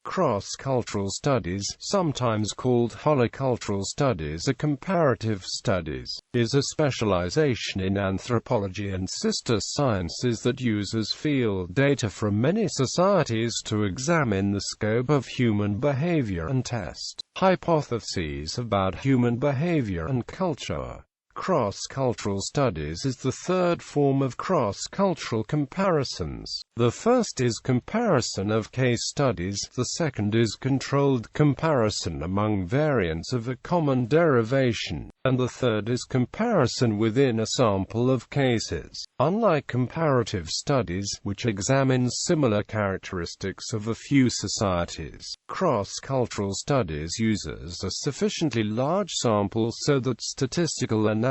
Cross-cultural studies, sometimes called holocultural studies or comparative studies, is a specialization in anthropology and sister sciences that uses field data from many societies to examine the scope of human behavior and test hypotheses about human behavior and culture. Cross-cultural studies is the third form of cross-cultural comparisons. The first is comparison of case studies, the second is controlled comparison among variants of a common derivation, and the third is comparison within a sample of cases. Unlike comparative studies, which examines similar characteristics of a few societies, cross-cultural studies uses a sufficiently large sample so that statistical analysis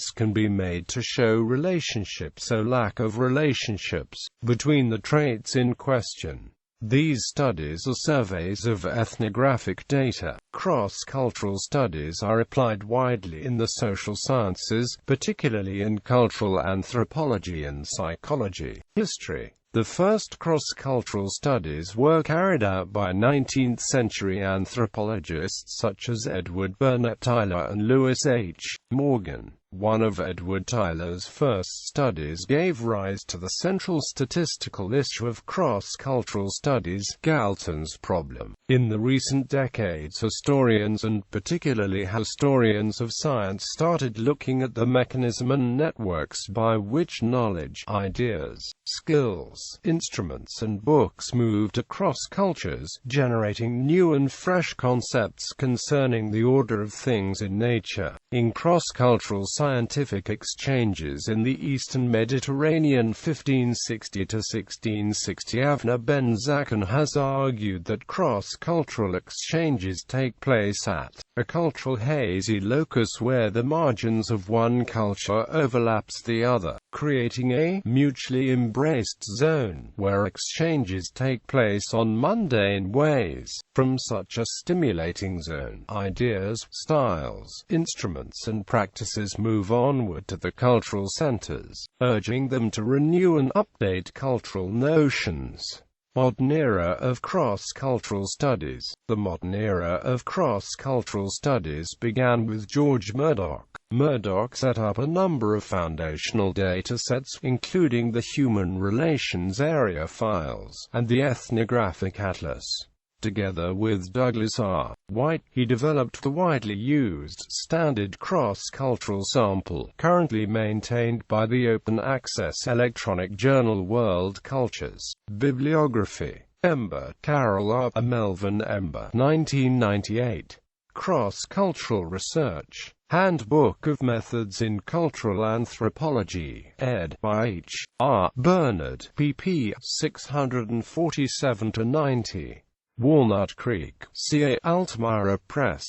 can be made to show relationships or lack of relationships between the traits in question. These studies are surveys of ethnographic data. Cross-cultural studies are applied widely in the social sciences, particularly in cultural anthropology and psychology. History. The first cross-cultural studies were carried out by 19th-century anthropologists such as Edward Burnett Tylor and Lewis H. Morgan. One of Edward Tylor's first studies gave rise to the central statistical issue of cross-cultural studies, Galton's problem. In the recent decades, historians and particularly historians of science started looking at the mechanism and networks by which knowledge, ideas, skills, instruments and books moved across cultures, generating new and fresh concepts concerning the order of things in nature. In cross-cultural scientific exchanges in the Eastern Mediterranean 1560 to 1660, Avner Ben Zakhan has argued that cross-cultural exchanges take place at a cultural hazy locus where the margins of one culture overlaps the other, creating a mutually embraced zone where exchanges take place on mundane ways. From such a stimulating zone, ideas, styles, instruments and practices move onward to the cultural centers, urging them to renew and update cultural notions. Modern era of cross-cultural studies. The modern era of cross-cultural studies began with George Murdoch. Murdoch set up a number of foundational datasets, including the Human Relations Area Files and the Ethnographic Atlas. Together with Douglas R. White, he developed the widely used standard cross-cultural sample, currently maintained by the open-access electronic journal World Cultures. Bibliography. Ember, Carol R. Melvin Ember, 1998. Cross-Cultural Research. Handbook of Methods in Cultural Anthropology, ed. by H. R. Bernard, pp. 647-90. Walnut Creek, CA, Altamira Press.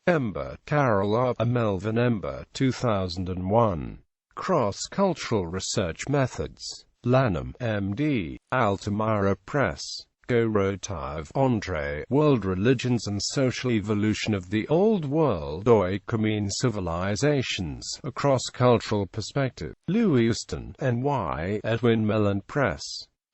Ember, Carol R. Melvin Ember, 2001. Cross-Cultural Research Methods. Lanham, M.D., Altamira Press. Gorotaev, Andrei, World Religions and Social Evolution of the Old World Oikoumene Civilizations, A Cross-Cultural Perspective. Lewiston, N.Y., Edwin Mellon Press.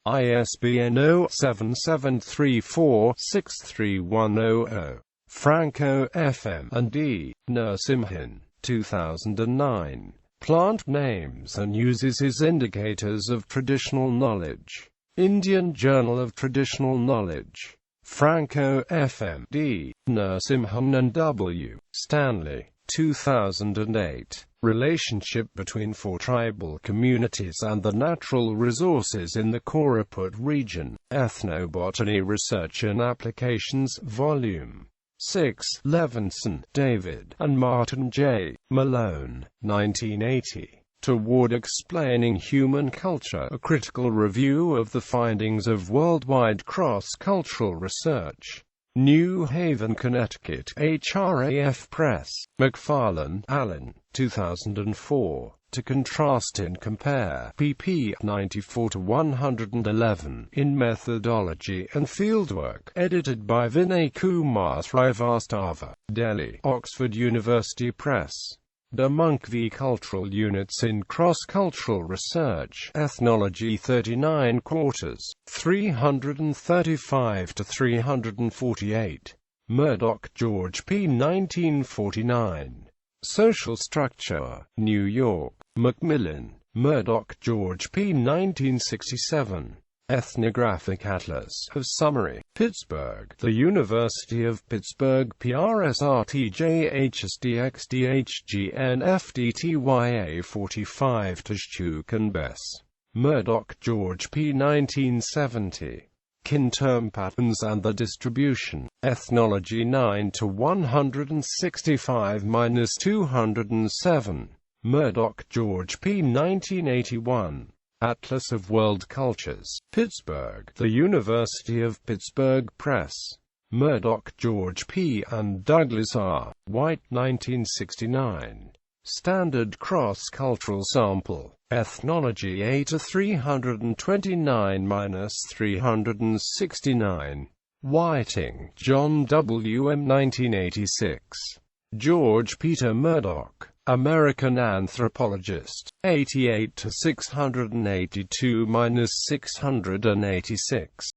ISBN 0-7734-63100. Franco, F.M. and D. Narasimhan, 2009. Plant Names and Uses as Indicators of Traditional Knowledge. Indian Journal of Traditional Knowledge. Franco, F.M. D. Narasimhan and W. Stanley, 2008. Relationship between four tribal communities and the natural resources in the Koraput region. Ethnobotany Research and Applications, Volume 6. Levinson, David, and Martin J. Malone, 1980. Toward Explaining Human Culture, a critical review of the findings of worldwide cross-cultural research. New Haven, Connecticut, HRAF Press. McFarlane, Alan, 2004. To Contrast and Compare, pp. 94-111, in Methodology and Fieldwork, edited by Vinay Kumar Srivastava, Delhi, Oxford University Press. De Monk v. Cultural Units in Cross-Cultural Research, Ethnology 39 quarters, 335–348. Murdoch, George P. 1949. Social Structure. New York. Macmillan. Murdoch, George P. 1967. Ethnographic Atlas of Summary. Pittsburgh. The University of Pittsburgh PRSRTJHSDXDHGNFDTYA 45 Tushchuk and Bess. Murdoch, George P. 1970. Kin term patterns and the distribution. Ethnology 9–165–207. Murdoch, George P. 1981. Atlas of World Cultures. Pittsburgh. The University of Pittsburgh Press. Murdoch, George P. and Douglas R. White 1969. Standard Cross-Cultural Sample. Ethnology 8–329–369. Whiting, John W. M. 1986. George Peter Murdoch. American Anthropologist. 88–682–686.